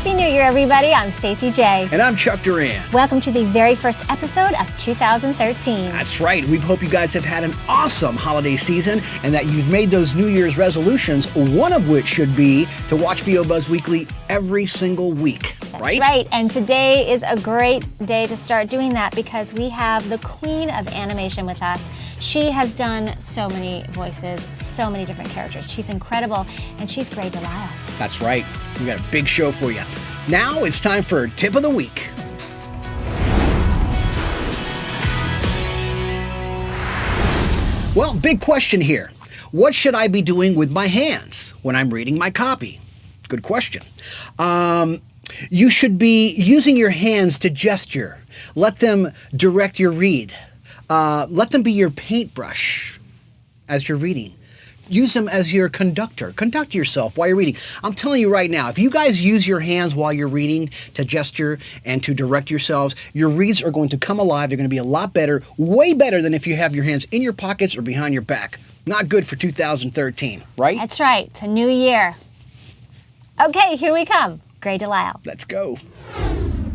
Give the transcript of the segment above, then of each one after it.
Happy New Year, everybody. I'm Stacey J. And I'm Chuck Duran. Welcome to the very first episode of 2013. That's right. We hope you guys have had an awesome holiday season and that you've made those New Year's resolutions, one of which should be to watch VO Buzz Weekly every single week, right? That's right. And today is a great day to start doing that because we have the queen of animation with us. She has done so many voices, so many different characters. She's incredible, and she's Grey DeLisle. That's right. We got a big show for you. Now it's time for Tip of the Week. Well, big question here. What should I be doing with my hands when I'm reading my copy? Good question. You should be using your hands to gesture. Let them direct your read. Let them be your paintbrush as you're reading. Use them as your conductor. Conduct yourself while you're reading. I'm telling you right now, if you guys use your hands while you're reading to gesture and to direct yourselves, your reads are going to come alive. They're going to be a lot better, way better than if you have your hands in your pockets or behind your back. Not good for 2013, right? That's right. It's a new year. Okay, here we come. Grey DeLisle. Let's go.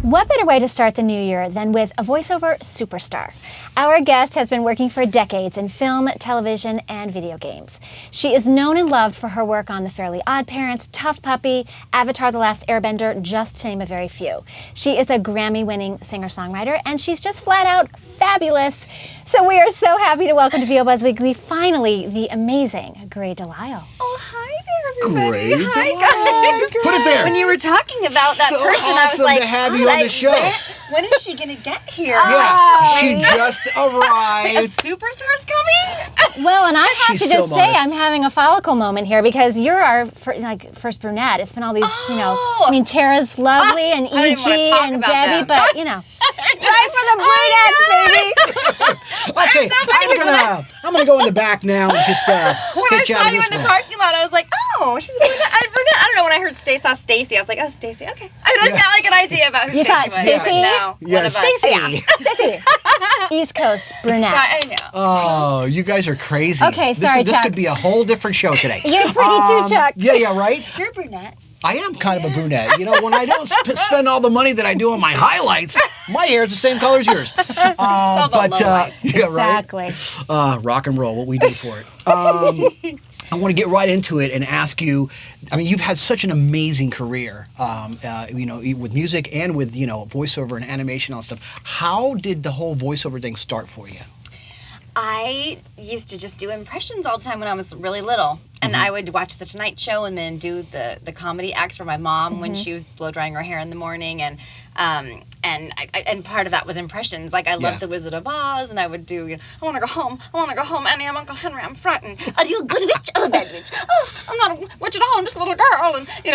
What better way to start the new year than with a voiceover superstar? Our guest has been working for decades in film, television, and video games. She is known and loved for her work on The Fairly OddParents, Tough Puppy, Avatar: The Last Airbender, just to name a very few. She is a Grammy-winning singer-songwriter, and she's just flat out fabulous. So we are so happy to welcome to VO Buzz Weekly, finally, the amazing Grey DeLisle. Oh, hi there, everybody. Grey Hi, DeLisle. guys. Put it there. When you were talking about that So person, I was awesome like, to have you on the show. When is she going to get here? Yeah, she just A arrived. superstar's coming? Well, and I have She's to just so say modest. I'm having a follicle moment here because you're our first brunette. It's been all these, I mean, Tara's lovely and I don't even wanna E.G. talk and about Debbie, them. but, right for the brunettes, baby. Okay, I'm gonna go in the back now and just When I pitch out saw of you this in the one. parking lot, I was like, oh, she's a brunette. I don't know, when I heard saw Stacey, I was like, oh, Stacey, okay. I just had like an idea about who You Stacey thought was. Stacey? But no, Yeah, one of us. Stacey. Sissy. East Coast brunette. I know. Oh, you guys are crazy. Okay, sorry, This Chuck. could be a whole different show today. You're pretty too, Chuck. Yeah, right? You're a brunette. I am kind of a brunette. You know, when I don't spend all the money that I do on my highlights, my hair is the same color as yours. all the lowlights. yeah, right? Exactly. Rock and roll, what we do for it. I want to get right into it and ask you, I mean, you've had such an amazing career, with music and with, voiceover and animation and all that stuff. How did the whole voiceover thing start for you? I used to just do impressions all the time when I was really little. And I would watch The Tonight Show and then do the comedy acts for my mom when she was blow drying her hair in the morning. And part of that was impressions. Like I loved The Wizard of Oz, and I would do, I want to go home, Annie, I'm Uncle Henry, I'm frightened. Are you a good witch or a bad witch? Oh, I'm not a witch at all, I'm just a little girl. And, you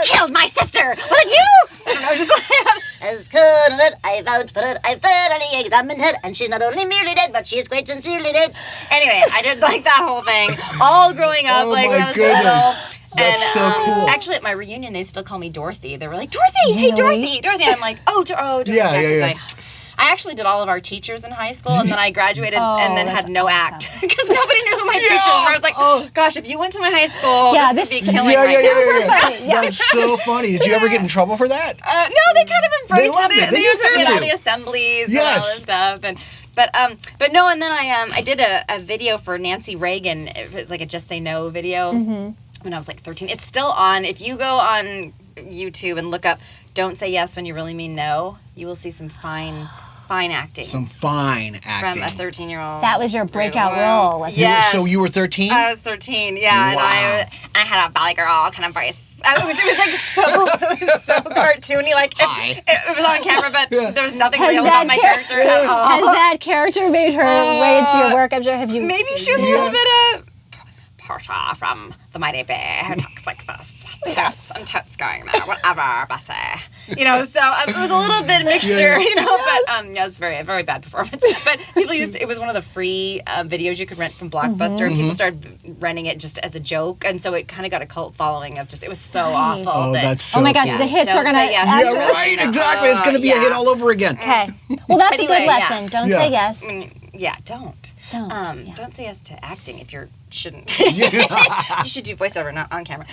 killed my sister. Was it you? And I was just like, as good as I vouch for it, I've thoroughly examined her, and she's not only merely dead, but she is quite sincerely dead. Anyway, I did like that whole thing, all growing up, Oh like my when I was goodness. little. That's so cool. Actually, at my reunion, they still call me Dorothy. They were like, Dorothy, hey, Dorothy. And I'm like, Dorothy. Yeah. I actually did all of our teachers in high school, and then I graduated and then had no act because nobody knew who my teachers were. I was like, gosh, if you went to my high school, this would be killing right now. That's so funny. Did you ever get in trouble for that? No, they kind of embraced loved it. They would put me at all do. the assemblies and all this stuff. But no, and then I did a video for Nancy Reagan. It was like a Just Say No video when I was like 13. It's still on. If you go on YouTube and look up "Don't Say Yes When You Really Mean No," you will see some fine acting. Some fine acting. From a 13-year-old. That was your breakout role, wasn't it? Yes. So you were 13? I was 13, yeah. Wow. And I had a Valley Girl kind of voice. It was so cartoony. Like it was on camera, but there was nothing real about my character at all. Has that character made her way into your work? I'm sure. Have you? Maybe she was a little bit of Portia from The Mighty Bear who talks like this. Yes, I'm totes going there. Whatever, Bessie. So it was a little bit mixture, but it's very, very bad performance. But people it was one of the free videos you could rent from Blockbuster, and people started renting it just as a joke, and so it kind of got a cult following of it was so awful. Oh, that's so oh my gosh, cool. the hits Don't are going to... say yes. Yeah, right, exactly. It's going to be a hit all over again. Okay. Well, that's Anyway, a good lesson. Don't say yes. Yeah, don't. Don't. Don't say yes to acting if you shouldn't. You should do voiceover, not on camera.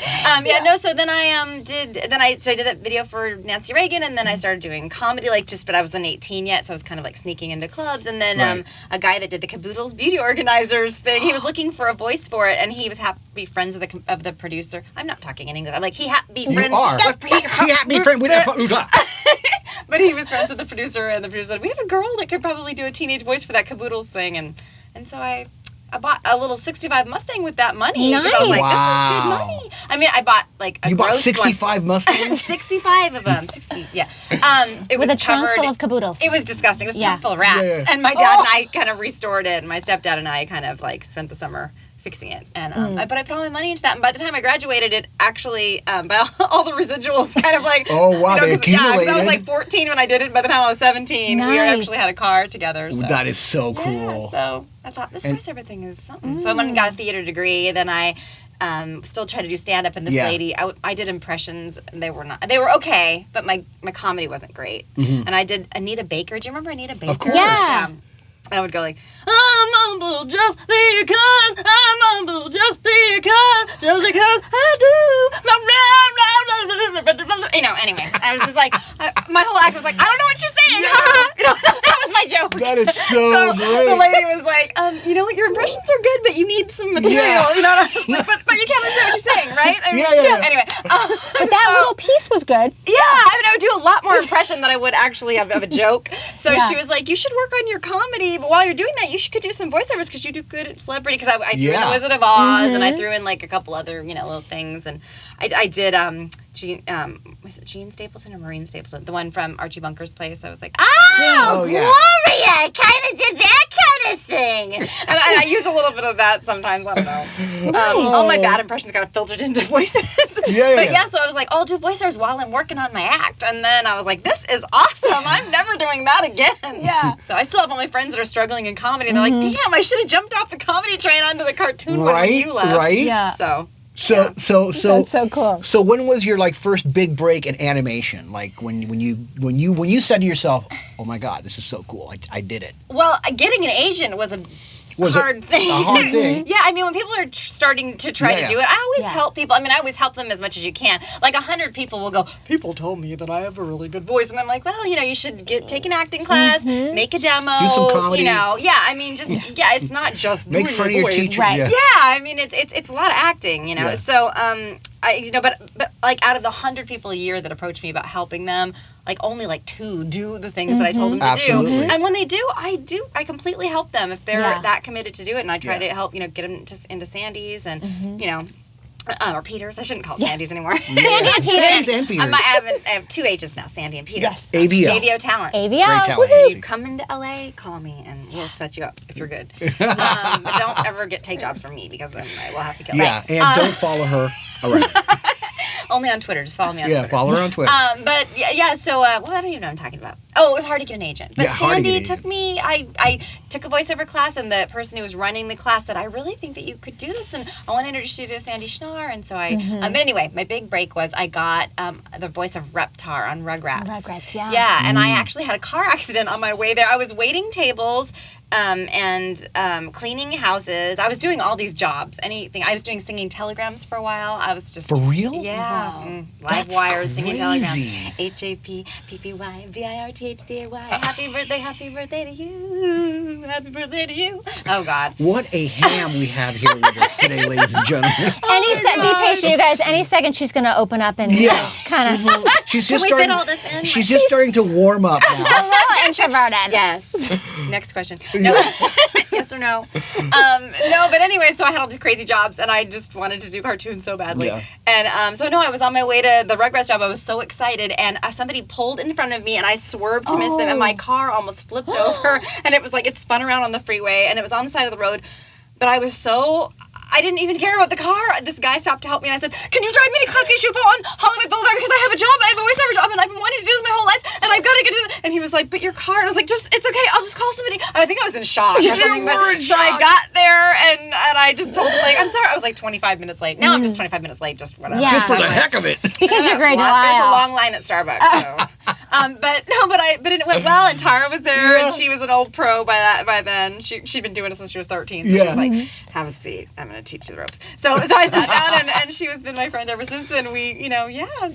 So then I did that video for Nancy Reagan, and then I started doing comedy, but I wasn't 18 yet, so I was kind of like sneaking into clubs. And then a guy that did the Caboodles Beauty Organizers thing, he was looking for a voice for it, and he was happy to be friends of the producer. I'm not talking in English. I'm like, he had to be friends. You are. He had to be friends with that. But he was friends with the producer, and the producer said, we have a girl that could probably do a teenage voice for that Caboodles thing. And so I bought a little 65 Mustang with that money. Nice. I was like, this is good money. I mean, I bought like a You bought gross 65 Mustangs? 65 of them. 60, yeah. It With was a trunk covered, full of Caboodles. It was disgusting. It was Yeah. chock full of rats. Yeah. And my dad and I kind of restored it. And my stepdad and I kind of like spent the summer fixing it. And but I put all my money into that. And by the time I graduated, it actually, by all the residuals kind of like... Oh, wow, they 'cause accumulated. I was like 14 when I did it. By the time I was 17, we Nice. actually had a car together. So. That is so cool. Yeah, so I thought this voiceover thing is something. So I went and got a theater degree. Then I still tried to do stand up. And this lady, I did impressions. And they were okay, but my comedy wasn't great. And I did Anita Baker. Do you remember Anita Baker? Of course. Yeah. I would go like, I'm humble just because I do. Anyway, I was just like, my whole act was like, I don't know what she's saying. That was my joke. That is so great. The lady was like, your impressions are good, but you need some material. Yeah. You know, and I was like, but you can't understand what she's saying, right? I mean, Yeah. Anyway. But that little piece was good. Yeah, I would do a lot more impression than I would actually of a joke. So she was like, you should work on your comedy, but while you're doing that, you could do some voiceovers because you do good at celebrity. Because I threw in The Wizard of Oz, and I threw in like a couple other, little things. And I did, was it Gene Stapleton or Maureen Stapleton? The one from Archie Bunker's Place. I was like, Oh, yeah. Gloria, I kind of did that kind of thing. And I use a little bit of that sometimes. I don't know. All my bad impressions got filtered into voices. Yeah. So I was like, I'll do voiceovers while I'm working on my act. And then I was like, this is awesome. I'm never doing that again. Yeah. So I still have all my friends that are struggling in comedy. And they're like, damn, I should have jumped off the comedy train onto the cartoon one when you left. Right? Yeah. So That's so cool. So when was your first big break in animation? Like when you said to yourself, "Oh my God, this is so cool! I did it." Well, getting an agent was a hard thing. A hard thing. Yeah, I mean, when people are starting to try to do it, I always help people. I mean, I always help them as much as you can. Like 100 people will go, people tell me that I have a really good voice. And I'm like, well, you should take an acting class, make a demo. Do some comedy. I mean, it's not just make fun of your teacher. Right. Yeah, I mean, it's a lot of acting, Yeah. So, but like out of the 100 people a year that approach me about helping them, like only 2 do the things that I told them to Absolutely. do. And when they do, I completely help them if they're that committed to do it. And I try to help, get them into Sandy's and, or Peters. I shouldn't call it Sandy's anymore. Sandy and Peters. Sandy's and Peters. I have 2 H's now, Sandy and Peter. Yes. AVO. AVO talent. AVO. Great talent. Woohoo. You come into LA, call me, and we'll set you up if you're good. But don't ever take jobs from me because then I will have to kill Yeah, and don't follow her around. Only on Twitter. Just follow me on Twitter. Yeah, follow her on Twitter. But so I don't even know what I'm talking about. Oh, it was hard to get an agent. But hard to get Sandy an agent. took me, I took a voiceover class, and the person who was running the class said, I really think that you could do this, and I want to introduce you to Sandy Schnarr. And so but anyway, my big break was I got the voice of Reptar on Rugrats. Rugrats, yeah. Yeah, and I actually had a car accident on my way there. I was waiting tables and cleaning houses. I was doing all these jobs, anything. I was doing singing telegrams for a while. I was just... For real? Yeah. Wow. Live That's wires, singing telegrams. crazy. HAPPPYVIRTHDAY. Happy birthday to you. Happy birthday to you. Oh, God. What a ham we have here with us today, ladies and gentlemen. Be patient, you guys. Any second, she's going to open up and kind of She's Can just we starting. fit all this in? She's just starting to warm up now. a little introverted. Yes. Next question. No. Yes or no? No, but anyway, so I had all these crazy jobs, and I just wanted to do cartoons so badly. Yeah. And I was on my way to the Rugrats job. I was so excited, and somebody pulled in front of me, and I swerved to miss them, and my car almost flipped over, and it was like it spun around on the freeway, and it was on the side of the road. But I didn't even care about the car. This guy stopped to help me, and I said, can you drive me to Classic Schupo on Hollywood Boulevard because I have a job, I have a voiceover job, and I've been wanting to do this my whole life, and I've got to get to this. And he was like, but your car. And I was like, it's okay, I'll just call somebody. I think I was in shock or something. So I got there, and I just told him, I'm sorry. I was 25 minutes late. Now I'm just 25 minutes late, just whatever. Yeah. Just for the heck of it. Because you're Grey There's a DeLisle. long line at Starbucks, so. But it went well, and Tara was there, and she was an old pro by then. She'd been doing it since she was 13, so she was like, "Have a seat. I'm going to teach you the ropes." So I sat down, and she has been my friend ever since, and we,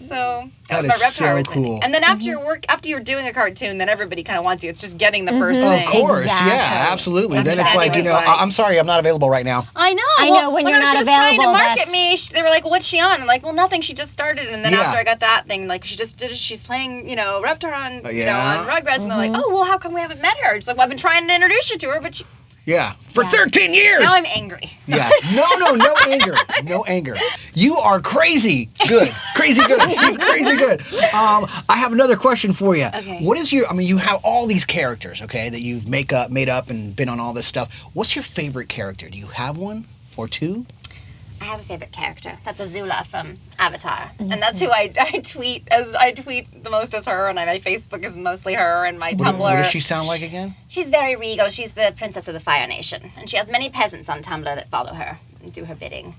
so that my is repertoire so was cool. in. And then after you're doing a cartoon, then everybody kind of wants you. It's just getting the first thing. Of course, Exactly. yeah, absolutely. Then it's Exactly. like, I'm sorry, I'm not available right now. I know. I know, when you're not she was trying to available, market me, they were like, "What's she on?" I'm like, "Well, nothing. She just started." And then after I got that thing, like, she just did it. She's playing, repertoire on, on Rugrats, and they're like, "Oh, well, how come we haven't met her?" It's like, "Well, I've been trying to introduce you to her, but she." Yeah, for 13 years. Now I'm angry. Yeah, no anger, no anger. You are crazy good. She's crazy good. I have another question for you. Okay. What is you have all these characters, okay, that you've made up and been on all this stuff. What's your favorite character? Do you have one or two? I have a favorite character. That's Azula from Avatar, and that's who I tweet as. I tweet the most as her, and my Facebook is mostly her, and my Tumblr. What does she sound like again? She's very regal. She's the princess of the Fire Nation, and she has many peasants on Tumblr that follow her and do her bidding.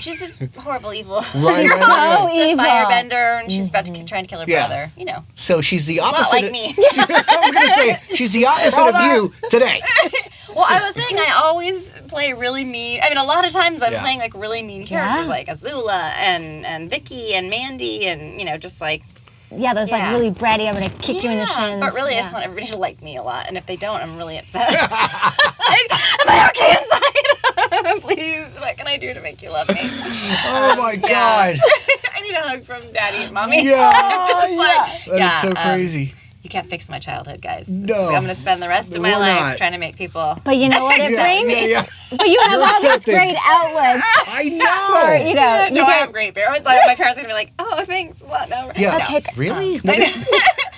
She's a horrible, evil. Right. So She's a evil. firebender, and she's about to trying to kill her brother. So she's the She's not opposite. like me. I was going to say she's the opposite of you today. Well, I was saying I always play really mean. I mean, a lot of times I'm playing like really mean characters, like Azula and Vicky and Mandy, and just like. Yeah, those like really bratty, I'm gonna kick you in the shins. But really, I just want everybody to like me a lot, and if they don't, I'm really upset. Am I okay inside? Please, what can I do to make you love me? Oh my God! I need a hug from Daddy and Mommy. Yeah, That is so crazy. You can't fix my childhood, guys. No. I'm going to spend the rest of my We're life not. trying to make people. But you know what? It Yeah. But you have You're all these accepting. great outlets. I know. You know, you No, I get have great parents. My parents are going to be like, "Oh, thanks a lot." No. Yeah. Okay. Really?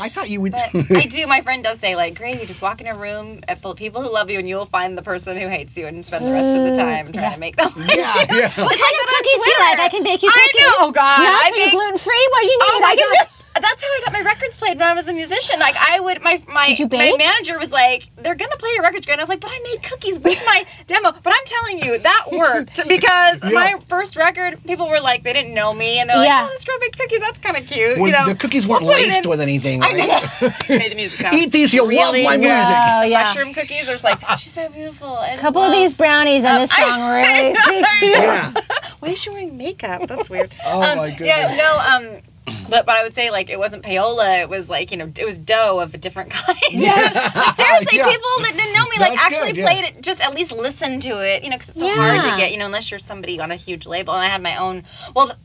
I thought you would. But I do. My friend does say, like, "Gray, you just walk in a room full of people who love you, and you'll find the person who hates you, and spend the rest of the time trying to make them like you." Yeah. What kind of cookies do you like? I can bake you cookies. I know. Oh God. Nuts? Are you gluten free? What do you need? Oh my God. That's how I got my records played when I was a musician. Like I would, my Did you my bake? manager was like, "They're gonna play your records, Gray." And I was like, "But I made cookies with my demo." But I'm telling you, that worked because my first record, people were like, they didn't know me, and they're like, "Oh, this girl baked cookies. That's kind of cute." Well, the cookies weren't We'll put it laced in. with anything. I Right? know. Made the music sound Eat these, you'll really love my good. music. Oh, yeah. Mushroom cookies. There's like, she's so beautiful. A couple of these brownies and this song really speaks to you. Yeah. Why is she wearing makeup? That's weird. Oh my goodness. Yeah, no, but I would say, like, it wasn't payola. It was like, it was dough of a different kind. Yes. Like, seriously, Yeah. people that didn't know me, like, That's actually good, yeah. played it, just at least listened to it, because it's so hard to get, unless you're somebody on a huge label. And I had my own,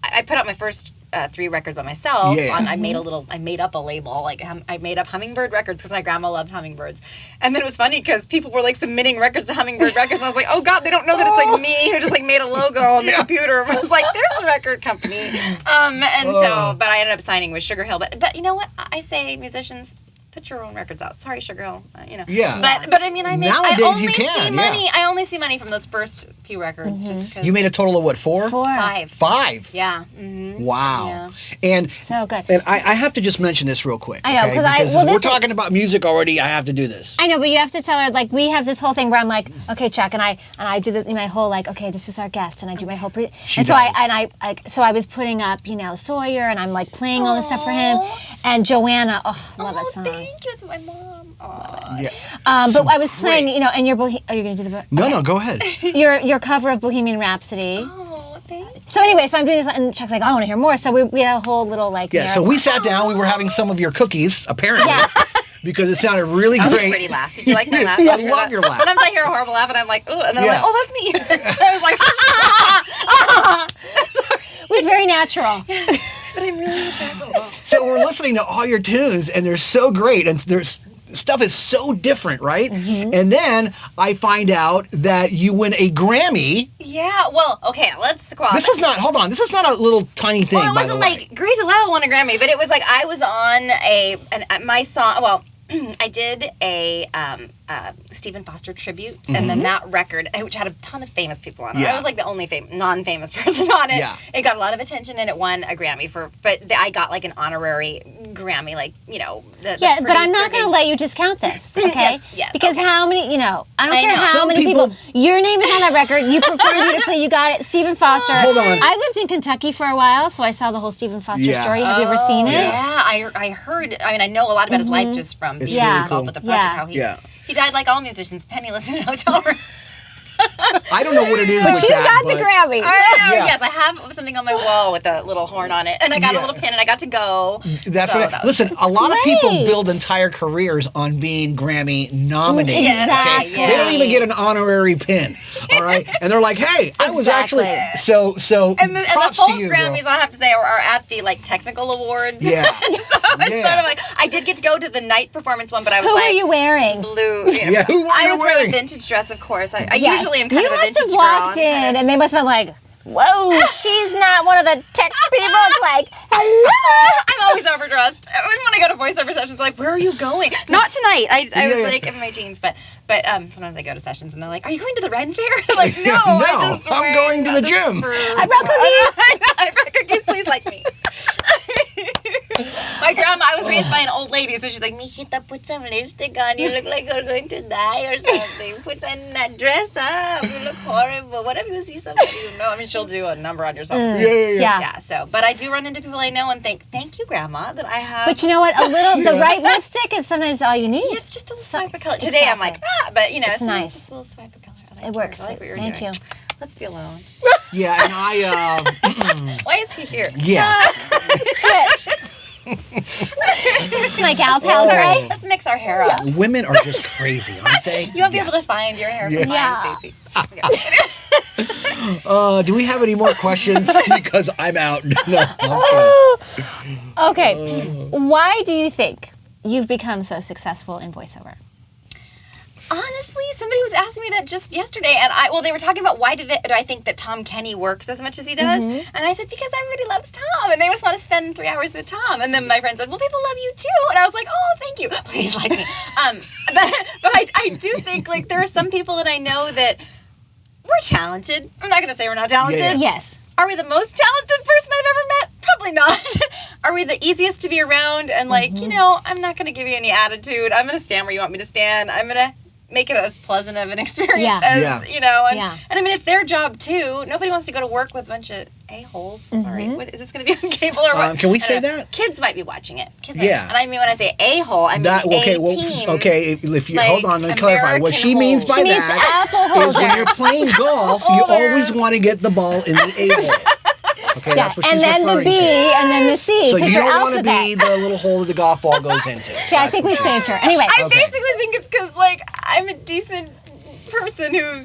I put out my first 3 records by myself. Yeah. I made up a label. Like, I made up Hummingbird Records because my grandma loved hummingbirds. And then it was funny because people were, like, submitting records to Hummingbird Records. And I was like, oh, God, they don't know that it's, like, me who just, like, made a logo on the computer. I was like, there's a record company. But I ended up signing with Sugar Hill. But you know what? I say, musicians, put your own records out. Sorry, Sugar Hill. Yeah. But I mean, Nowadays I only you can, see money. I only see money from those first few records, just because. You made a total of what, 4? 5. 5? Yeah. Mm-hmm. Wow. Yeah. And So good. And I have to just mention this real quick. I know, okay? 'cause because we're this is- talking about music already. I have to do this. I know, but you have to tell her, like, we have this whole thing where I'm like, okay, Chuck, and I do my whole, like, okay, this is our guest, and I do my whole She and so does. so I was putting up, Sawyer, and I'm like playing all this stuff for him, and Joanna, love that song. Thank you. It's my mom. Aw. Yeah. But I was playing, and your are you gonna do the No, go ahead. your cover of Bohemian Rhapsody. Oh, thank you. So anyway, so I'm doing this, and Chuck's like, I want to hear more. So we had a whole little like. Yeah, so we sat down. We were having some of your cookies, apparently, because it sounded really That was a great. pretty laugh. Did you like my laugh? I love your laugh. Sometimes I hear a horrible laugh and I'm like, oh, and then Yeah. I'm like, oh, that's me. I was like, ah. It was very natural. But I'm really attractive. So we're listening to all your tunes, and they're so great, and there's stuff is so different, right? And then I find out that you win a Grammy. Yeah, well, okay, let's cross. This is not. Hold on. This is not a little tiny thing. Well, it by the wasn't way. like Grey DeLisle won a Grammy, but it was like I was on my song. Well, I did a Stephen Foster tribute, and then that record, which had a ton of famous people on it. Yeah. I was like the only non-famous person on it. Yeah. It got a lot of attention, and it won a Grammy I got like an honorary Grammy, like, you know. The but I'm not going to let you discount this, okay? Yes, because how many, I don't care know. how Some many people, your name is on that record, you performed beautifully, you got it, Stephen Foster. Hold on. I lived in Kentucky for a while, so I saw the whole Stephen Foster story. Have you ever seen it? Yeah, I heard, I know a lot about his life just from being really involved cool. with the project, how he died like all musicians, penniless in a hotel room. I don't know what it is But with you that, got the Grammy. Yes, I have something on my wall with a little horn on it, and I got a little pin, and I got to go. That's so right. that was Listen, a lot of people Great. build entire careers on being Grammy nominated. Exactly. Okay? They don't even get an honorary pin. All right, and they're like, "Hey, I was actually Exactly. so." And the props full to you, girl. Grammys, I have to say, are at the like technical awards. Yeah. So it's sort of like I did get to go to the night performance one, but I was Who like, were you wearing? blue. Yeah, who were I you was wearing wearing? a vintage dress, of course. I Yeah. usually am kind you of a must vintage have walked girl. in, and they must have been like, whoa, she's not one of the tech people. It's like, hello. I'm always overdressed. When I go to voiceover sessions, like, where are you going? Not tonight. I was like in my jeans, but sometimes I go to sessions and they're like, are you going to the Ren Fair? I'm like, no, I'm going to the gym. I brought cookies. I brought cookies. Please like me. My grandma, I was raised by an old lady, so she's like, Mijita, put some lipstick on. You look like you're going to die or something. Put on that dress up. You look horrible. What if you see somebody you know? I mean, she'll do a number on yourself. Yeah. Yeah, so, but I do run into people I know and think, thank you, Grandma, that I have. But you know what? The right lipstick is sometimes all you need. It's just a little swipe of color. Today I'm like, but you know, It's nice. It's just a little swipe of color. I like It works. I like what you're Thank doing. you. Let's be alone. Yeah, and I. Why is he here? Yes. My gal pals, right? Let's mix our hair up. Women are just crazy, aren't they? You won't be able to find your hair from mine, Stacey. Do we have any more questions? Because I'm out. No, I'm kidding. Okay. Why do you think you've become so successful in voiceover? Honestly, somebody was asking me that just yesterday, and they were talking about why do I think that Tom Kenny works as much as he does, and I said because everybody loves Tom, and they just want to spend 3 hours with Tom, and then my friend said, well, people love you too, and I was like, oh, thank you, please like me, but I do think like there are some people that I know that we're talented. I'm not going to say we're not talented. Yeah. Yes. Are we the most talented person I've ever met? Probably not. Are we the easiest to be around? And like, I'm not going to give you any attitude. I'm going to stand where you want me to stand. I'm going to make it as pleasant of an experience as, and I mean, it's their job too. Nobody wants to go to work with a bunch of a-holes. Sorry, what, is this going to be on cable or what? Can we say that? Kids might be watching it. Kids Yeah. And I mean, when I say a-hole, I mean A-team. If you like hold on, let me clarify. What she American means holes. by She means that apple is when holder. you're playing golf, you Holder. always want to get the ball in the A-hole. Okay, Yeah. that's what she's And then the referring B, to. and then the C, So because you you're don't want to alphabet. be the little hole that the golf ball goes into. Okay, I think we've saved her. Anyway. I Okay. basically think it's because, like, I'm a decent person who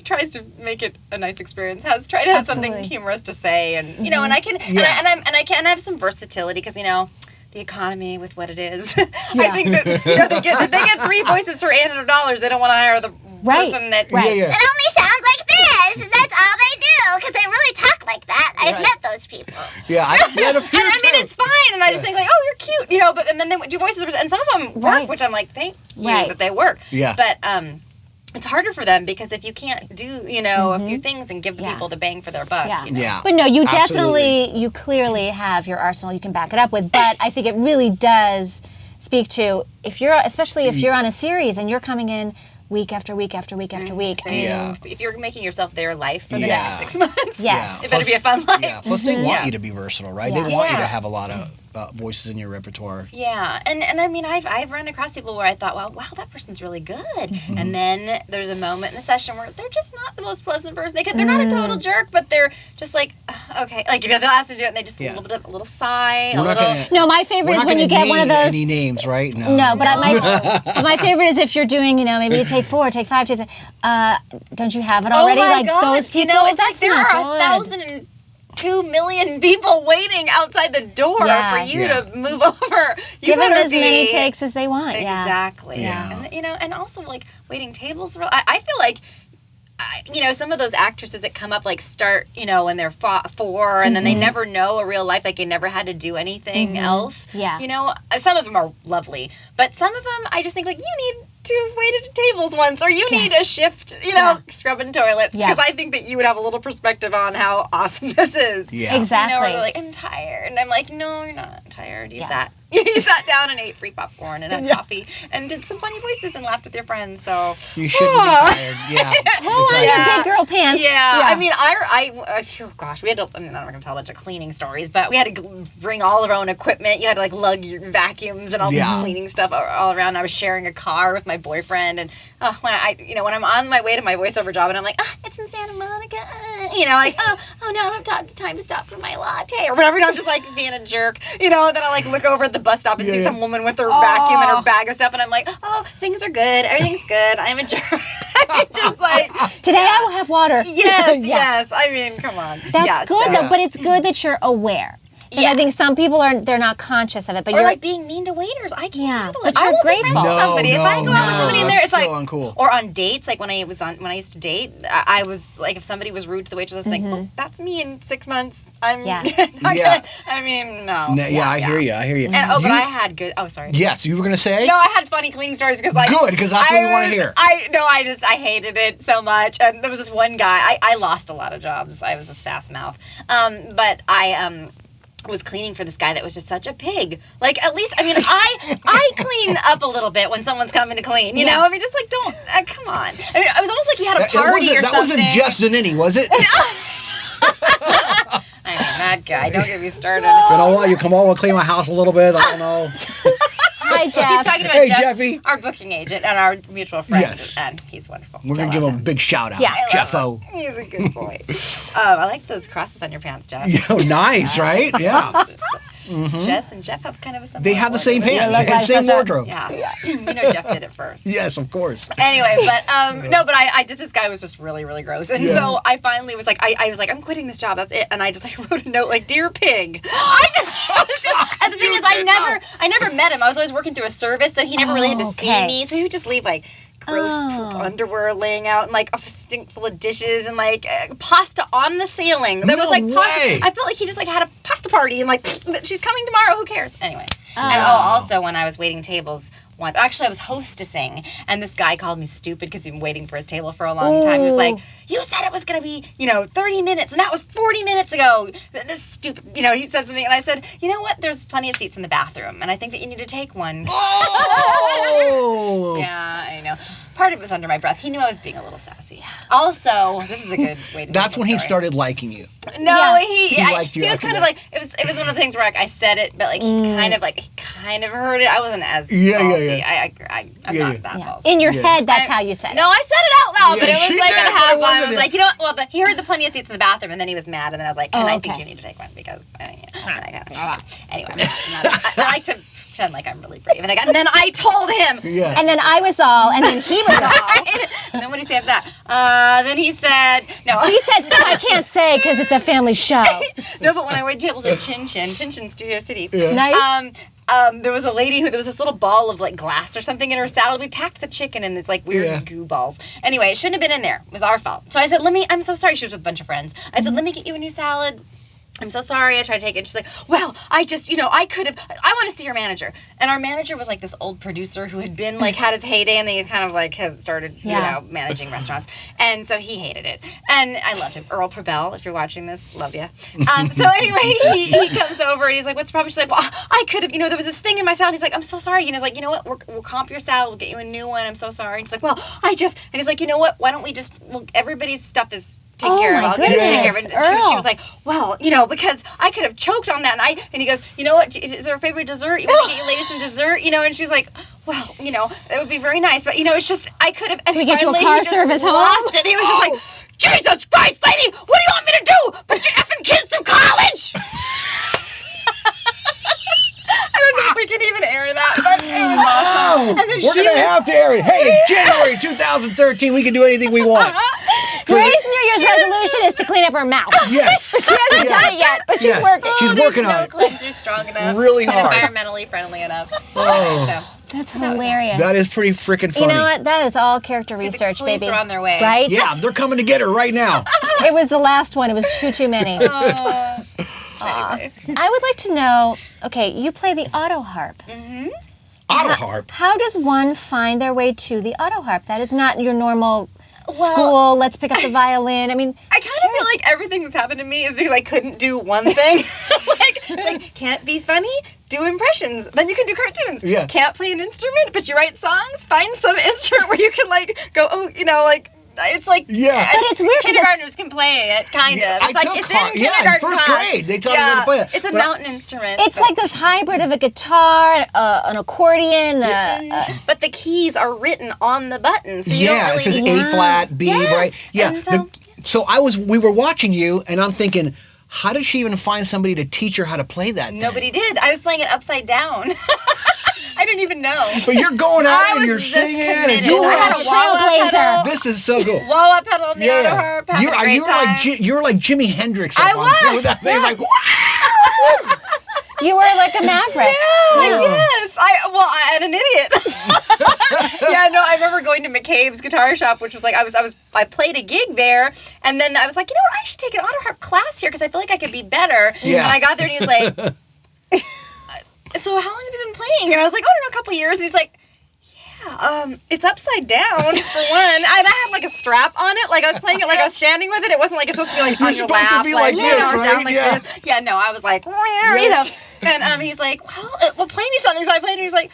tries to make it a nice experience, has tried to have something Absolutely. humorous to say, and you know, and I can, and I can have some versatility because the economy with what it is. I think that they get 3 voices for $800. They don't want to hire the person that Right. Yeah. It only sounds like this. And that's all they do because they really talk like that. I've met those people. Yeah, I've met a few And I mean, times. it's fine, and I just think like, oh, you're cute, but and then they do voices, and some of them work, Right. which I'm like, thank you Right. that they work. Yeah. But it's harder for them because if you can't do, a few things and give the Yeah. people the bang for their buck, Yeah. Yeah. But no, you Absolutely. you clearly have your arsenal you can back it up with. But I think it really does speak to especially if you're on a series and you're coming in week after week after week after week. I mean, Yeah. If you're making yourself their life for the Yeah. next 6 months, Yes. it better be a fun life. Yeah. Plus, they want Yeah. you to be versatile, right? Yeah. They want you Yeah. to have a lot of voices in your repertoire. Yeah, and I mean, I've run across people where I thought, wow, that person's really good, and then there's a moment in the session where they're just not the most pleasant person. They're not a total jerk, but they're just like, okay, like they'll ask to do it, and they just a little sigh, We're a not little. gonna- no, my favorite We're is not when you gonna get one of name those. any names, right? No, but my favorite is if you're doing, maybe you take 4, take 5, take. Don't you have it already? Oh my like God. those people. It's like there not are good. 1,002 million people waiting outside the door Yeah. for you Yeah. to move over. You Give them better as many be- takes as they want. Exactly. Yeah. And and also like waiting tables. I feel like some of those actresses that come up like start, when they're 4 and then they never know a real life, like they never had to do anything else. Yeah. Some of them are lovely, but some of them I just think like you need to have waited at tables once, or you need a shift, scrubbing toilets, because I think that you would have a little perspective on how awesome this is. Yeah. Exactly. You're like, I'm tired, and I'm like, no, you're not tired. You sat down and ate free popcorn and had coffee and did some funny voices and laughed with your friends. So you shouldn't be tired. Yeah. Hold on your big girl pants. Yeah. I mean, oh gosh, we had to. I'm not going to tell a bunch of cleaning stories, but we had to bring all of our own equipment. You had to like lug your vacuums and all this cleaning stuff all around. I was sharing a car with my boyfriend, and when I'm on my way to my voiceover job, and I'm like, it's in Santa Monica, oh no, I don't have time to stop for my latte or whatever. I'm just like being a jerk, then I like look over at the bus stop and see some woman with her vacuum and her bag of stuff, and I'm like, oh, things are good, everything's good. I'm a jerk. Just like today I will have water. Yes. I mean, come on. That's good though, but it's good that you're aware. Because I think some people they're not conscious of it, but or you're like being mean to waiters. I can't handle it. But you're grateful. Somebody. If I go out with somebody in there, it's so like uncool. Or on dates, like when I used to date, I was like, if somebody was rude to the waitress, I was thinking, well, that's me in 6 months. I'm not gonna, I mean, no. I hear you. And, but I had good. Oh, sorry. Yes, you were gonna say. No, I had funny cleaning stories because like good, because that's what we want to hear. I hated it so much, and there was this one guy. I lost a lot of jobs. I was a sass mouth, but I was cleaning for this guy that was just such a pig. Like, at least, I mean, I clean up a little bit when someone's coming to clean, you know? I mean, just like, don't, come on. I mean, it was almost like he had a party or something. That wasn't Jeff Zanini, was it? I mean, that guy, don't get me started. You know what, you come over and clean my house a little bit, I don't know. Hi, Jeff. He's talking about Hey, Jeff, Jeffy. Our booking agent and our mutual friend. Yes. And he's wonderful. We're going to give him a big shout out. Yeah. Jeffo. He's a good boy. I like those crosses on your pants, Jeff. Nice, right? Yeah. Jess and Jeff have kind of a similar They have the same wardrobe. pants and same wardrobe. Yeah. Jeff did it first. Yes, of course. Anyway, but I did. This guy was just really, really gross, and so I finally was like, I was like, I'm quitting this job. That's it. And I just like wrote a note like, "Dear Pig." And the thing is, I never met him. I was always working through a service, so he never really had to see me. So he would just leave like gross poop underwear laying out and like a sink full of dishes and like pasta on the ceiling. There was like pasta. I felt like he just like had a pasta party and like she's coming tomorrow. Who cares? Anyway. And also when I was waiting tables once, actually I was hostessing, and this guy called me stupid because he'd been waiting for his table for a long time. He was like, "You said it was gonna be 30 minutes, and that was 40 minutes ago. This stupid." He said something, and I said, "You know what? There's plenty of seats in the bathroom, and I think that you need to take one." Oh! Yeah, I know. Part of it was under my breath. He knew I was being a little sassy. Also, this is a good way to. That's when he started liking you. No, he liked you. He was kind of like it was one of the things where like, I said it, but like he kind of heard it. I wasn't as ballsy. I'm not that ballsy. In your head, that's how you said it. No, I said it out loud, but it was like did, a half. but it I was like, you know what? Well, he heard the plenty of seats in the bathroom, and then he was mad, and then I was like, and I think you need to take one because anyway. I like to pretend like I'm really brave, and then I told him. Yeah. And then I was all, and then he was all. And then what did he say after that? Then he said, no. He said stuff I can't say because it's a family show. No, but when I waited tables at Chin Chin Studio City, Nice. there was a lady there was this little ball of like glass or something in her salad. We packed the chicken in this like weird goo balls. Anyway, it shouldn't have been in there. It was our fault. So I said, I'm so sorry. She was with a bunch of friends. I said, let me get you a new salad. I'm so sorry. I tried to take it. And she's like, well, I just, I could have, I want to see your manager. And our manager was like this old producer who had been like, had his heyday and then he kind of like had started, managing restaurants. And so he hated it. And I loved him. Earl Probell, if you're watching this, love you. So anyway, he comes over and he's like, what's the problem? She's like, well, I could have, there was this thing in my salad. He's like, I'm so sorry. And he's like, you know what? We'll comp your salad. We'll get you a new one. I'm so sorry. And she's like, well, and he's like, you know what? Why don't we just, everybody's stuff is take care of it. I'll get it taken care of it. She was like, well, because I could have choked on that. And he goes, you know what? Is there a favorite dessert? You want me to get you ladies some dessert? And she's like, well, it would be very nice. But, it's just, I could have. And we get you a car service home? Lost it. He was just like, Jesus Christ, lady, what do you want me to do? Put your effing kids through college? I don't know if we can even air that, but it was awesome. And then we're going to have to air it. Hey, it's January 2013. We can do anything we want. Gray's New Year's resolution is to clean up her mouth. Yes. She hasn't done it yet, but she's Yeah. working. She's There's working no on it. cleanser strong enough. Really and hard. environmentally friendly enough. Oh. So, That's hilarious. That is pretty freaking funny. You know what? That is all character the research, police baby. are on their way. Right? Yeah, they're coming to get her right now. It was the last one. It was too many. Anyway. I would like to know, okay, you play the auto harp. Auto harp. How does one find their way to the auto harp? That is not your normal school, let's pick up the violin. I mean, I kind of feel like everything that's happened to me is because I couldn't do one thing. It's like, can't be funny, do impressions. Then you can do cartoons. Yeah. Can't play an instrument, but you write songs. Find some instrument where you can go, it's like Yeah. But it's weird 'cause kindergarters can play it, kind Yeah, of. I It's like took it's har- in yeah, in kindergarten first class. grade, they taught me how to play it. It's a But I- mountain instrument. it's like this hybrid of a guitar, an accordion. But the keys are written on the button, so you don't Yeah, really it says need A flat, B, Yes, right? Yeah. and so- So we were watching you, and I'm thinking, how did she even find somebody to teach her how to play that thing? Nobody did. I was playing it upside down. I didn't even know. But you're going out I and was you're just singing and committed. you're I had a wah-wah trailblazer. pedal. This is so cool. Wah-wah pedal on the auto harp. Having a great You were time. like Jimi Hendrix. I up on was. with that thing. Yeah. Like, You were like a maverick. Yes, I am an idiot. Yeah, no, I remember going to McCabe's guitar shop, which was like I played a gig there, and then I was like, you know what, I should take an auto harp class here because I feel like I could be better. Yeah. And I got there and he's like, so how long have you been playing? And I was like, oh, I don't know, a couple years. And he's like, yeah, it's upside down for one. And I had like a strap on it, like I was playing it like I was standing with it. It wasn't like it's supposed to be like You're on your supposed to lap, be like you this, know, or right? down like Yeah. this. Yeah, no, I was like, you know. And he's like, well, play me something. So I played and he's like,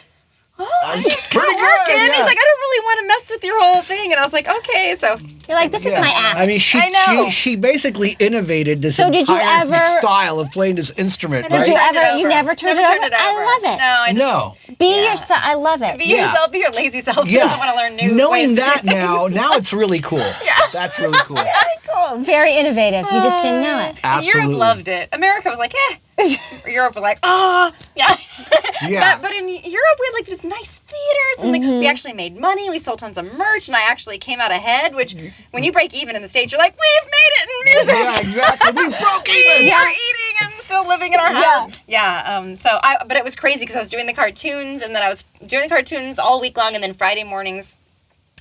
oh, That's it's pretty kind of good, working. yeah. He's like, I don't really want to mess with your whole thing. And I was like, okay, so. You're like, this is my act. I mean, I know. she basically innovated this So did you entire ever- style of playing this instrument, Did right? you Turned it ever? You over. never turned it over? I love it. No, I just, No. Be Yeah. yourself. I love it. Be Yeah. yourself, be your lazy self who Yeah. doesn't want to learn new Knowing ways that to do now it's really cool. Yeah. That's really cool. Cool. Very innovative. You just didn't know it. Absolutely. Europe loved it. America was like, eh. Europe was like, oh, yeah. Yeah. But in Europe, we had like these nice theaters, and like, we actually made money. We sold tons of merch, and I actually came out ahead. Which, when you break even in the States, you're like, we've made it in music. Yeah, exactly. We broke even. We are eating and still living in our house. Yeah. But it was crazy because I was doing the cartoons, and then I was doing the cartoons all week long, and then Friday mornings,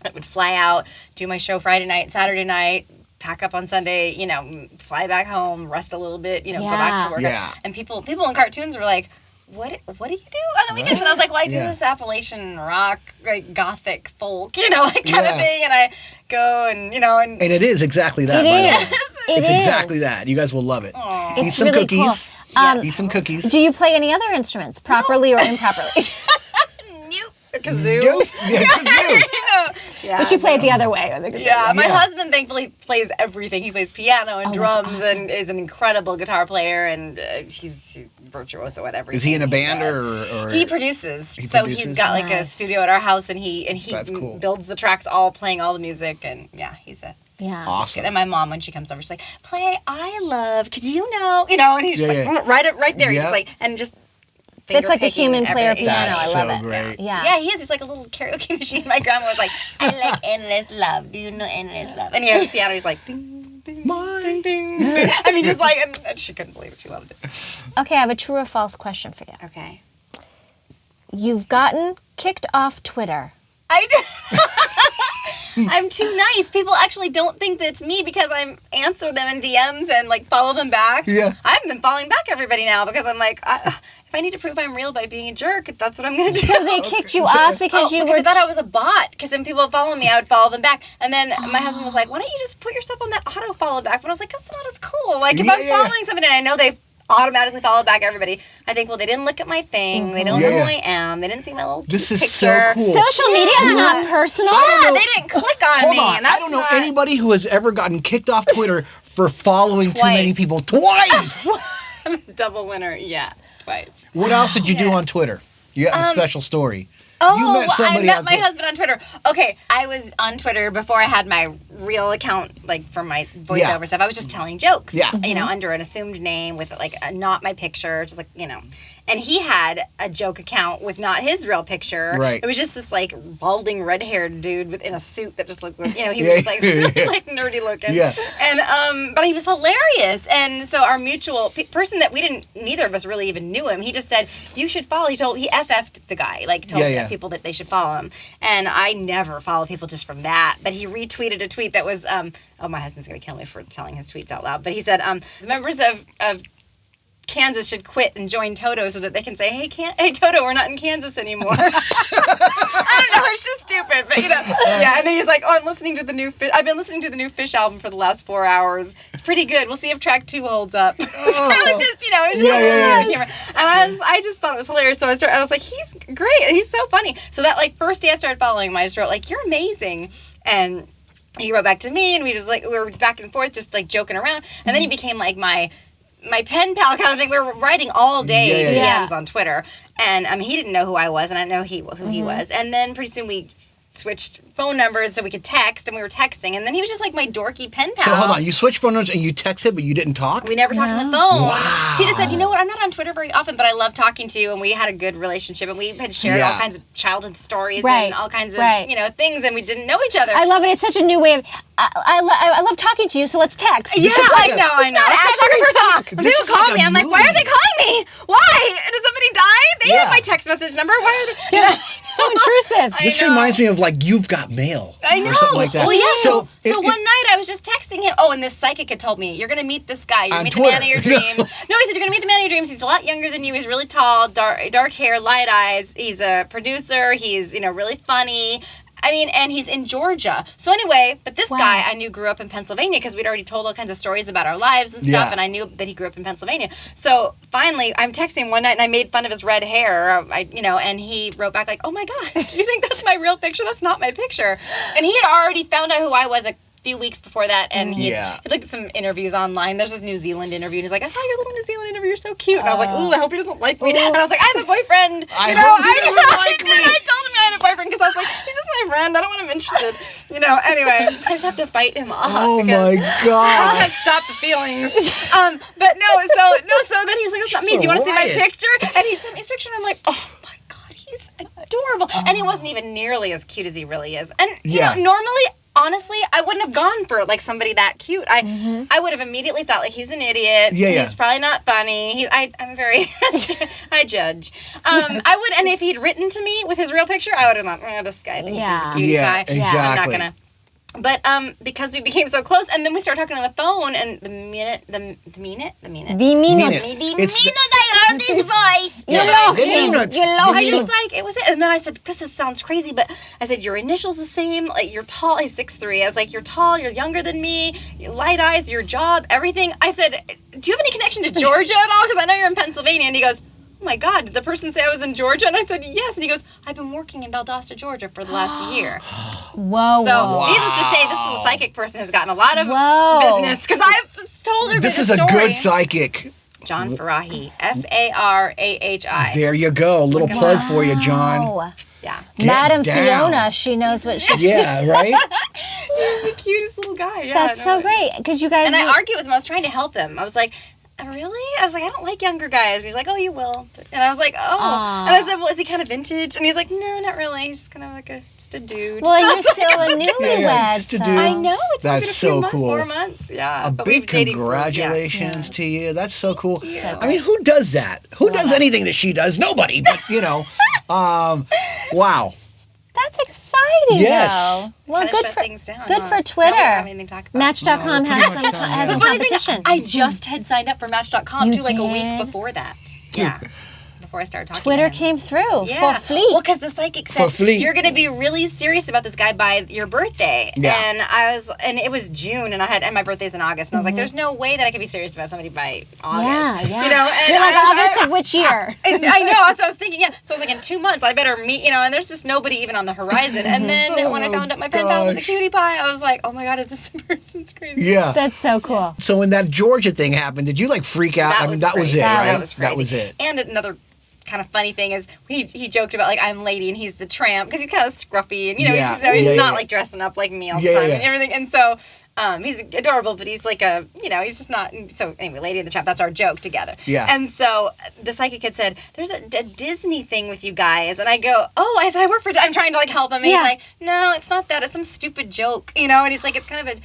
I would fly out, do my show Friday night, Saturday night, pack up on Sunday, you know, fly back home, rest a little bit, you know, go back to work. Yeah. And people in cartoons were like, what do you do on the weekends? And I was like, well, I do Yeah. this Appalachian rock, like gothic folk, you know, like kind of Yeah. thing. And I go and, you know, and And it is exactly that, It by the is. way. It It's is. exactly that. You guys will love it. Eat It's some really cookies. cool. Eat some cookies. Do you play any other instruments, properly or improperly? a kazoo. Nope. Yeah, kazoo. Yeah, But you play it the other way. With the guitar. Yeah, my Yeah. husband thankfully plays everything. He plays piano and that's drums awesome. and is an incredible guitar player, and he's virtuoso at everything. Is he in a band does. or He produces. He So produces? he's got like a Nice. studio at our house, and he That's cool. builds the tracks, all playing all the music, and yeah, he's a. Yeah. awesome? And my mom, when she comes over, she's like, "Play I Love." Could you know? You know, and he's just Yeah, like, right there. He's Yeah. just like, and just. It's like a finger-picking human player everything. piano. That's I love so it. great. Yeah. Yeah, he is. He's like a little karaoke machine. My grandma was like, I like Endless Love. Do you know Endless Love? And he has his piano. He's like, ding, ding, ding, ding. I mean, just like, and she couldn't believe it. She loved it. Okay, I have a true or false question for you. Okay. You've gotten kicked off Twitter. I did. I'm too nice. People actually don't think that it's me because I answer them in DMs and like follow them back. Yeah. I haven't been following back everybody now because I'm like, if I need to prove I'm real by being a jerk, that's what I'm going to do. So they kicked you off because you were. I thought I was a bot. Because when people would follow me, I would follow them back. And then my husband was like, "Why don't you just put yourself on that auto follow back?" But I was like, "That's not as cool." Like if Yeah, I'm following somebody and I know they've automatically followed back everybody, I think, well, they didn't look at my thing. They don't know Yeah. who I am. They didn't see my little This cute is picture. so cool. Social media is not personal. Yeah, they didn't click on Hold me. on. And that's I don't know not- anybody who has ever gotten kicked off Twitter for following too many Twice. people twice. I'm a double winner. Yeah, twice. What else did you do on Twitter? You have a special story. You met somebody I met on my Twitter. husband on Twitter. Okay, I was on Twitter before I had my real account, like for my voiceover Yeah. stuff. I was just telling jokes, Yeah. you know, under an assumed name with like not my picture, just like, you know. and he had a joke account with not his real picture. Right. It was just this like balding red-haired dude in a suit that just looked, he was just like really like nerdy looking. Yeah. And but he was hilarious. And so our mutual person that neither of us really even knew him. He just said, "You should follow." He FF'd the guy, like told people that they should follow him. And I never follow people just from that. But he retweeted a tweet that was, my husband's gonna kill me for telling his tweets out loud. But he said, the members of Kansas should quit and join Toto so that they can say, hey Toto, we're not in Kansas anymore. I don't know, it's just stupid, but yeah. And then he's like, I've been listening to the new Fish album for the last 4 hours. It's pretty good. We'll see if track 2 holds up. It was just, camera. And I just thought it was hilarious. So I was like, he's great. He's so funny. So that like first day I started following him, I just wrote like, you're amazing. And he wrote back to me, and we were back and forth, just like joking around. And then he became like my pen pal kind of thing. We were writing all day DMs on Twitter, and he didn't know who I was, and I didn't know who he was. And then pretty soon we switched phone numbers so we could text, and we were texting, and then he was just like my dorky pen pal. So hold on, you switched phone numbers and you texted, but you didn't talk? We never talked on the phone. Wow. He just said, you know what, I'm not on Twitter very often, but I love talking to you, and we had a good relationship, and we had shared all kinds of childhood stories and all kinds of things, and we didn't know each other. I love it. It's such a new way of, I love talking to you, so let's text. Yeah, I know. Talk. When people call me, I'm like, why are they calling me? Why? Did somebody die? They have my text message number. Why are they? So intrusive. This reminds me of like You've Got Mail. I know. Or something like that. Well, yeah. So one night I was just texting him. Oh, and this psychic had told me, you're going to meet this guy. You're going to meet Twitter. the man of your dreams. No, he said, you're going to meet the man of your dreams. He's a lot younger than you. He's really tall, dark hair, light eyes. He's a producer. He's, really funny. And he's in Georgia. So anyway, but this guy I knew grew up in Pennsylvania because we'd already told all kinds of stories about our lives and stuff, and I knew that he grew up in Pennsylvania. So finally, I'm texting him one night, and I made fun of his red hair, and he wrote back like, oh my God, do you think that's my real picture? That's not my picture. And he had already found out who I was a few weeks before that, and he looked at some interviews online. There's this New Zealand interview, and he's like, I saw your little New Zealand interview, you're so cute. And I was like, ooh, I hope he doesn't like me. And I was like, I have a boyfriend. I hope he doesn't like me. I told him I had a boyfriend because I was like, he's just my friend. I don't want him interested. Anyway, I just have to fight him off. Oh my God. I have to stop the feelings. But so then he's like, that's not me. Do you want to see my picture? And he sent me his picture, and I'm like, oh my God, he's adorable. And he wasn't even nearly as cute as he really is. And normally, honestly, I wouldn't have gone for like somebody that cute. I would have immediately thought like he's an idiot. He's probably not funny. I'm very I judge. I would, and if he'd written to me with his real picture, I would have thought, this guy thinks he's a cutie pie. Exactly. I'm not gonna. But because we became so close, and then we started talking on the phone, and the minute. I heard his voice. I just like, it was it. And then I said, this sounds crazy, but I said, your initial's the same, like you're tall, he's 6'3". I was like, you're tall, you're younger than me, light eyes, your job, everything. I said, do you have any connection to Georgia at all? Because I know you're in Pennsylvania. And he goes, oh my God, did the person say I was in Georgia? And I said, yes. And he goes, I've been working in Valdosta, Georgia for the last year. Whoa. So, needless to say, this is a psychic person has gotten a lot of business, because I've told her this is story. A good psychic. John Farahi. Farahi. There you go. A little plug for you, John. Yeah. Madam Fiona, she knows what she... Yeah, right? He's the cutest little guy. Yeah, That's so great, because you guys... And I argued with him. I was trying to help him. I was like, really? I was like, I don't like younger guys. He's like, oh, you will. And I was like, oh. And I said, well, is he kind of vintage? And he's like, no, not really. He's kind of like just a dude. Well, you're still a newlywed. Just a dude. I know. It's That's been a so few months, cool. 4 months. Yeah. A but big we've dated congratulations to you. That's so cool. Yeah. I mean, who does that? Who does anything that she does? Nobody. But, wow. That's exciting, Yes. though. Well, Kinda good shut for things down, good huh? for Now we Twitter. don't have anything to talk about. Match.com has a competition. I just had signed up for Match.com You too, like a week did? before that. Yeah. Before I started talking Twitter to him. came through Yeah. for Fleet. Well, because the psychic For said Fleet. you're going to be really serious about this guy by your birthday. Yeah. And it was June, and my birthday's in August, and I was like, there's no way that I could be serious about somebody by August. Yeah. And You're like, I was August of which year? And I know, that's what I was thinking, yeah. So I was like, in 2 months, I better meet, and there's just nobody even on the horizon. And then when I found out my pen pal was a cutie pie, I was like, oh my God, is this person? It's crazy. Yeah. That's so cool. So when that Georgia thing happened, did you like freak out? That was it, crazy. right? That was crazy. That was it. And another kind of funny thing is he joked about like I'm lady and he's the tramp because he's kind of scruffy and he's not like dressing up like me all the time and everything. And so He's adorable, but he's like he's just not. So anyway, Lady in the Tramp, that's our joke together. Yeah. And so the psychic had said, there's a Disney thing with you guys. And I go, oh, I said, I work for, I'm trying to like help him. And he's like, no, it's not that. It's some stupid joke, And he's like, it's kind of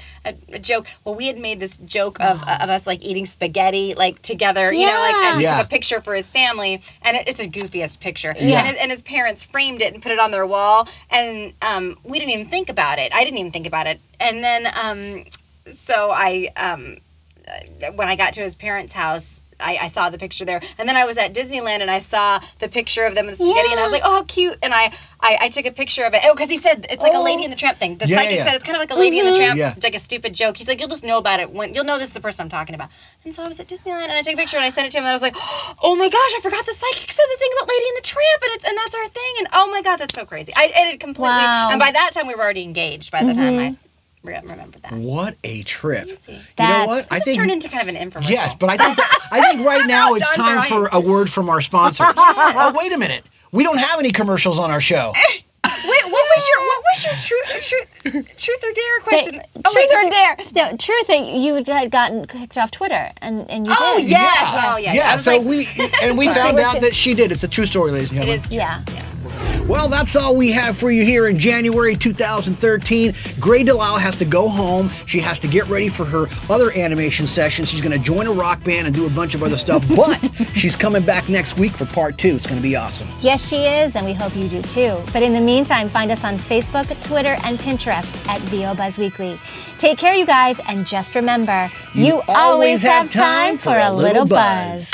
a joke. Well, we had made this joke of us like eating spaghetti like together, and we took a picture for his family. And it's the goofiest picture. Yeah. And his parents framed it and put it on their wall. And we didn't even think about it. I didn't even think about it. And then, so I, when I got to his parents' house, I saw the picture there. And then I was at Disneyland and I saw the picture of them in the spaghetti and I was like, oh, how cute. And I took a picture of it. Oh, because he said it's like a Lady in the Tramp thing. The psychic said it's kind of like a Lady in the Tramp. Yeah. It's like a stupid joke. He's like, you'll just know about it when you'll know this is the person I'm talking about. And so I was at Disneyland and I took a picture and I sent it to him and I was like, oh my gosh, I forgot the psychic said the thing about Lady in the Tramp and that's our thing. And oh my God, that's so crazy. I edited completely. Wow. And by that time we were already engaged by the time I remember that. What a trip! Crazy. You know what? I think turned into kind of an infomercial. Yes, but I think right now it's time for a word from our sponsors. Oh, wait a minute. We don't have any commercials on our show. Wait, what was your truth or dare question? Truth or dare? No, truth that you had gotten kicked off Twitter, and you did. Yes. Yeah. Oh yeah. Yeah. So we found out that she did. It's a true story, ladies and gentlemen. It is true. Yeah. Well, that's all we have for you here in January 2013. Grey DeLisle has to go home. She has to get ready for her other animation session. She's going to join a rock band and do a bunch of other stuff. But she's coming back next week for part 2. It's going to be awesome. Yes, she is, and we hope you do too. But in the meantime, find us on Facebook, Twitter, and Pinterest at VO Buzz Weekly. Take care, you guys, and just remember, you always have time for a little buzz.